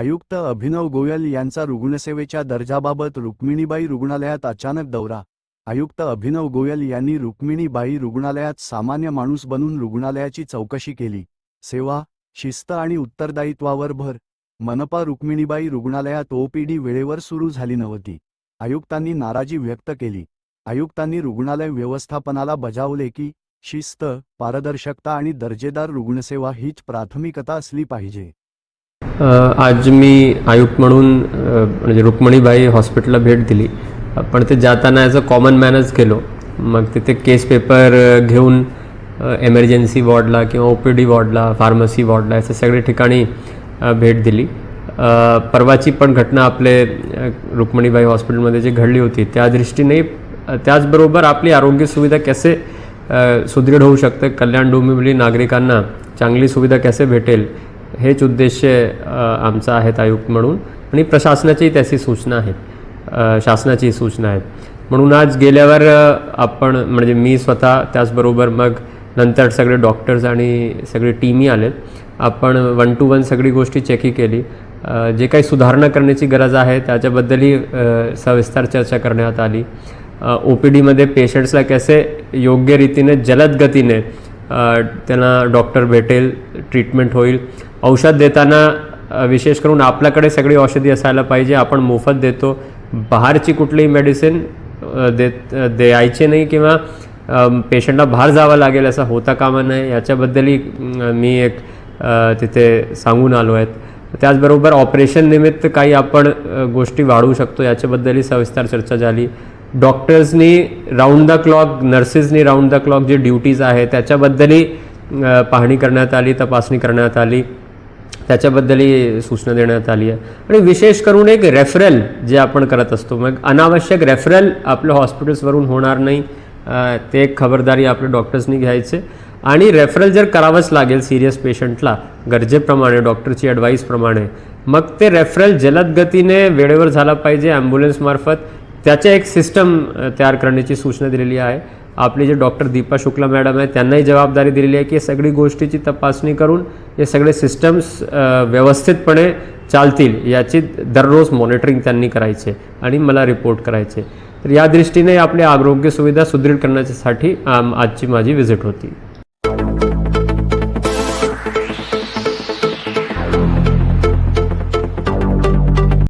आयुक्त अभिनव गोयल यांचा रुग्णसेवेच्या दर्जाबाबत रुक्मिणीबाई रुग्णालयात अचानक दौरा। आयुक्त अभिनव गोयल यांनी रुक्मिणीबाई रुग्णालयात सामान्य माणूस बनून रुग्णालयाची चौकशी केली। सेवा, शिस्त आणि उत्तरदायित्वावर भर। मनपा रुक्मिणीबाई रुग्णालयात ओपीडी वेळेवर सुरू झाली नव्हती। आयुक्तांनी नाराजी व्यक्त केली। आयुक्तांनी रुग्णालय व्यवस्थापनाला बजावले की शिस्त, पारदर्शकता आणि दर्जेदार रुग्णसेवा हीच प्राथमिकता असली पाहिजे। आज मी आयुक्त म्हणून म्हणजे रुक्मिणीबाई हॉस्पिटलला भेट दिली, पण ते जाताना ॲज अ कॉमन मॅनच गेलो। मग तिथे केस पेपर घेऊन एमर्जन्सी वॉर्डला किंवा ओपीडी वॉर्डला, फार्मसी वॉर्डला अशा सगळे ठिकाणी भेट दिली। परवाची पण घटना आपले रुक्मिणीबाई हॉस्पिटलमध्ये जी घडली होती त्या दृष्टीने, त्याचबरोबर आपली आरोग्य सुविधा कसे सुदृढ होऊ शकते, कल्याण डोंबिवली नागरिकांना चांगली सुविधा कसे भेटेल, हेच उद्देश आमचा आहेत आयुक्त म्हणून, आणि प्रशासनाची त्याची सूचना आहेत, शासनाची सूचना आहेत। म्हणून आज गेल्यावर आपण म्हणजे मी स्वतः, त्याचबरोबर मग नंतर सगळे डॉक्टर्स आणि सगळे टीमही आलेत। आपण 1 to 1 सगळी गोष्टी चेकी केली। जे काही सुधारणा करण्याची गरज आहे त्याच्याबद्दलही सविस्तर चर्चा करण्यात आली। ओपीडीमध्ये पेशंट्सला कसे योग्य रीतीने, जलद गतीने त्यांना डॉक्टर भेटेल, ट्रीटमेंट होईल। औषध देताना विशेष करून आपल्याकडे सगळी औषधी असायला पाहिजे, आपण मोफत देतो, बाहेरची कुठलीही मेडिसिन द्यायची नाही किंवा पेशंटला बाहेर जावं लागेल असं होता कामा नये, याच्याबद्दलही मी एक तिथे सांगून आलो आहेत। त्याचबरोबर ऑपरेशन निमित्त काही आपण गोष्टी वाढवू शकतो याच्याबद्दलही सविस्तर चर्चा झाली। डॉक्टर्सनी राऊंड द क्लॉक, नर्सेसनी राऊंड द क्लॉक जे ड्युटीज आहे त्याच्याबद्दलही पाहणी करण्यात आली, तपासणी करण्यात आली, त्याच्याबद्दलही सूचना देण्यात आली आहे। आणि विशेष करून एक रेफरल जे आपण करत असतो, मग अनावश्यक रेफरल आपल्या हॉस्पिटल्सवरून होणार नाही, ते एक खबरदारी आपल्या डॉक्टर्सनी घ्यायचे। आणि रेफरल जर करावंच लागेल सिरियस पेशंटला गरजेप्रमाणे, डॉक्टरची ॲडवाईसप्रमाणे, मग ते रेफरल जलद गतीने वेळेवर झाला पाहिजे ॲम्ब्युलन्समार्फत, त्याचे एक सिस्टम तयार करण्याची सूचना दिलेली आहे। आपले जे डॉक्टर दीपा शुक्ला मॅडम आहेत त्यांनाही जबाबदारी दिलेली आहे की सगळी गोष्टीची तपासणी करून हे सगळे सिस्टम्स व्यवस्थितपणे चालतील याची दररोज मॉनिटरिंग त्यांनी करायचे आणि मला रिपोर्ट करायचे। तर या दृष्टीने आपली आरोग्य सुविधा सुदृढ करण्यासाठी आजची माझी व्हिजिट होती।